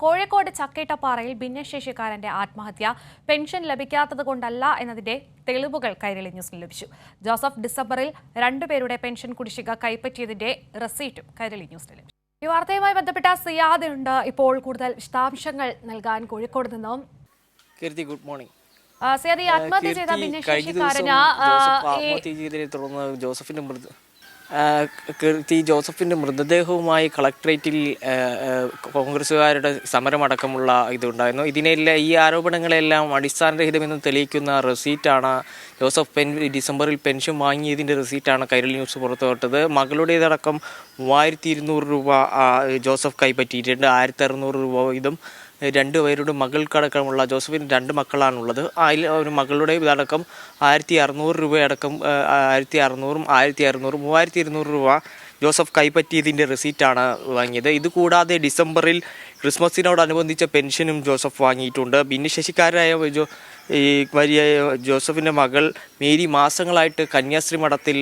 കോഴിക്കോട് ചക്കേട്ടപ്പാറയിൽ ഭിന്നശേഷിക്കാരന്റെ ആത്മഹത്യ പെൻഷൻ ലഭിക്കാത്തത് കൊണ്ടല്ല എന്നതിന്റെ തെളിവുകൾ കൈരളി ന്യൂസിന് ലഭിച്ചു. ജോസഫ് ഡിസംബറിൽ 2 പേരുടെ പെൻഷൻ കുടിശ്ശിക കൈപ്പറ്റിയതിന്റെ റെസീറ്റും കൈരളി ന്യൂസിന് ലഭിച്ചു. ഈ വാർത്തയുമായി ബന്ധപ്പെട്ട സിയാദ് ഉണ്ട് ഇപ്പോൾ കൂടുതൽ വിശദാംശങ്ങൾ നൽകാൻ കോഴിക്കോട് നിന്നും. Good morning. സിയാദ്, ആത്മഹത്യ ചെയ്ത ഭിന്നശേഷിക്കാരന് ജോസഫിന്റെ മൃതദേഹവുമായി കളക്ടറേറ്റിൽ കോൺഗ്രസുകാരുടെ സമരമടക്കമുള്ള ഇതുണ്ടായിരുന്നു. ഈ ആരോപണങ്ങളെല്ലാം അടിസ്ഥാനരഹിതമെന്ന് തെളിയിക്കുന്ന റെസീറ്റാണ് ജോസഫ് ഡിസംബറിൽ പെൻഷൻ വാങ്ങിയതിൻ്റെ റെസീറ്റാണ് കൈരളി ന്യൂസ് പുറത്തുവിട്ടത്. മകളുടേതടക്കം 3200 രൂപ ജോസഫ് കൈപ്പറ്റിയിട്ടുണ്ട്. 1600 രൂപ വീതം 2 പേരുടെ മകൾക്കടക്കമുള്ള ജോസഫിന് 2 മക്കളാണുള്ളത്. അതിൽ ഒരു മകളുടെ ഇതടക്കം 1600 രൂപയടക്കം 1600 3200 രൂപ ജോസഫ് കൈപ്പറ്റിയതിൻ്റെ റെസീറ്റാണ് വാങ്ങിയത്. ഇതുകൂടാതെ ഡിസംബറിൽ ക്രിസ്മസിനോടനുബന്ധിച്ച പെൻഷനും ജോസഫ് വാങ്ങിയിട്ടുണ്ട്. ഭിന്നശേഷിക്കാരായ വലിയ ജോസഫിൻ്റെ മകൾ മേരി മാസങ്ങളായിട്ട് കന്യാസ്ത്രീ മഠത്തിൽ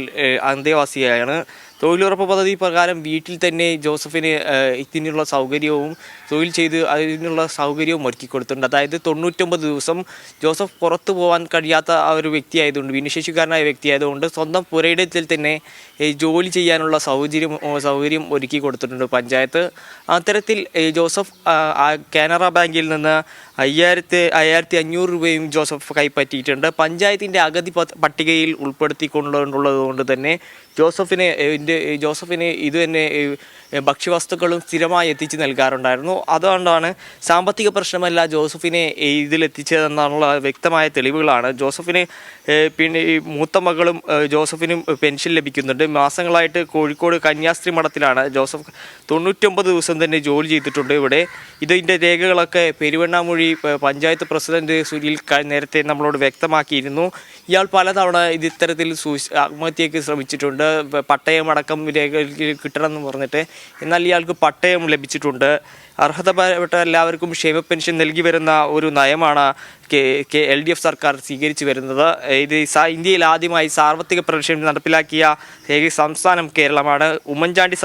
അന്തേവാസിയാണ്. തൊഴിലുറപ്പ് പദ്ധതി പ്രകാരം വീട്ടിൽ തന്നെ ജോസഫിന് ഇതിനുള്ള സൗകര്യവും തൊഴിൽ ചെയ്ത് അതിനുള്ള സൗകര്യവും ഒരുക്കി കൊടുത്തിട്ടുണ്ട്. അതായത് 99 ദിവസം ജോസഫ് പുറത്തു പോകാൻ കഴിയാത്ത ഒരു വ്യക്തിയായതുകൊണ്ട്, ഭിന്നശേഷിക്കാരനായ വ്യക്തിയായതുകൊണ്ട് സ്വന്തം പുരയിടത്തിൽ തന്നെ ജോലി ചെയ്യാനുള്ള സൗകര്യം ഒരുക്കി കൊടുത്തിട്ടുണ്ട് പഞ്ചായത്ത്. അത്തരത്തിൽ ജോസഫ് കാനറ ബാങ്കിൽ നിന്ന് 5500 രൂപയും ജോസഫ് കൈപ്പറ്റിയിട്ടുണ്ട്. പഞ്ചായത്തിൻ്റെ അഗതി പട്ടികയിൽ ഉൾപ്പെടുത്തിക്കൊണ്ടുള്ളത് കൊണ്ട് തന്നെ ജോസഫിന് ഇത് തന്നെ ഭക്ഷ്യവസ്തുക്കളും സ്ഥിരമായി എത്തിച്ച് നൽകാറുണ്ടായിരുന്നു. അതുകൊണ്ടാണ് സാമ്പത്തിക പ്രശ്നമല്ല ജോസഫിനെ ഇതിലെത്തിച്ചതെന്നുള്ള വ്യക്തമായ തെളിവുകളാണ്. ജോസഫിന് പിന്നെ മൂത്ത മകളും ജോസഫിനും പെൻഷൻ ലഭിക്കുന്നുണ്ട്. മാസങ്ങളായിട്ട് കോഴിക്കോട് കന്യാസ്ത്രീ മഠത്തിലാണ് ജോസഫ് 99 ദിവസം തന്നെ ജോലി ചെയ്തിട്ടുണ്ട്. ഇതിൻ്റെ രേഖകളൊക്കെ പെരുവണ്ണാമൊഴി പഞ്ചായത്ത് പ്രസിഡന്റ് സുനിൽ നേരത്തെ നമ്മളോട് വ്യക്തമാക്കിയിരുന്നു. ഇയാൾ പലതവണ ഇത്തരത്തിൽ ആത്മഹത്യയ്ക്ക് ശ്രമിച്ചിട്ടുണ്ട്. പട്ടയമടക്കം രേഖ കിട്ടണമെന്ന് പറഞ്ഞിട്ട്, എന്നാൽ ഇയാൾക്ക് പട്ടയം ലഭിച്ചിട്ടുണ്ട്. അർഹതപ്പെട്ട എല്ലാവർക്കും ക്ഷേമ പെൻഷൻ നൽകി വരുന്ന ഒരു നയമാണ് LDF സർക്കാർ സ്വീകരിച്ചു വരുന്നത്. ഇന്ത്യയിൽ ആദ്യമായി സാർവത്രിക പെൻഷൻ നടപ്പിലാക്കിയ സംസ്ഥാനം കേരളമാണ്. ഉമ്മൻചാണ്ടി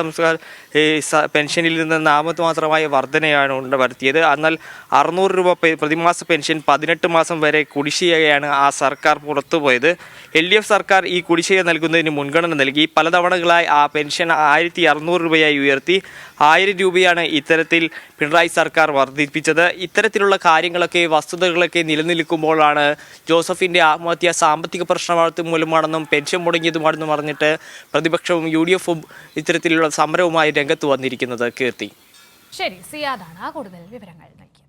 പെൻഷനിൽ നിന്ന് നാമമാത്രമായ വർധനയാണ് വരുത്തിയത്. എന്നാൽ 600 രൂപ പ്രതിമാസ പെൻഷൻ 18 മാസം വരെ കുടിശ്ശികയാണ് ആ സർക്കാർ പുറത്തുപോയത്. LDF സർക്കാർ ഈ കുടിശ്ശിക നൽകുന്നതിന് മുൻഗണന നൽകി. പലതവണകളായി ആ പെൻഷൻ 1600 രൂപയായി ഉയർത്തി 1000 രൂപയാണ് ഇത്തരത്തിൽ പിണറായി സർക്കാർ വർദ്ധിപ്പിച്ചത്. ഇത്തരത്തിലുള്ള കാര്യങ്ങളൊക്കെ വസ്തുതകളൊക്കെ നിലനിൽക്കുമ്പോഴാണ് ജോസഫിൻ്റെ ആത്മഹത്യ സാമ്പത്തിക പ്രശ്നം മൂലമാണെന്നും പെൻഷൻ മുടങ്ങിയതുമാണെന്നും പറഞ്ഞിട്ട് പ്രതിപക്ഷവും UDFും ഇത്തരത്തിലുള്ള സമരവുമായി രംഗത്ത് വന്നിരിക്കുന്നത്. കീർത്തി, ശരി, സിയാദാണ് കൂടുതൽ വിവരങ്ങൾ നൽകിയത്.